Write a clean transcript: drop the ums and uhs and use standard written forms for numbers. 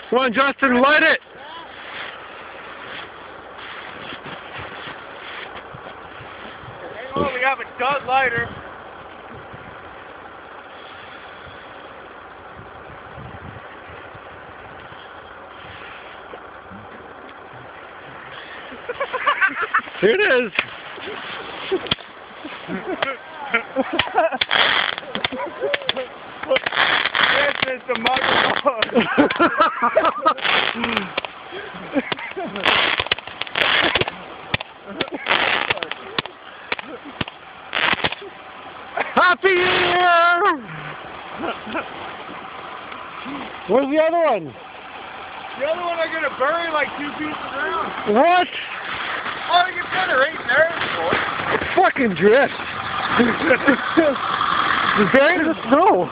Come on, Justin, light it! Hang on, we have a dud lighter. Here it is. This is the mother. Happy New Year! Where's the other one? The other one I'm gonna bury like 2 pieces around. What? Oh, you can put it right there, boy. It's fucking drift. It's buried in the snow.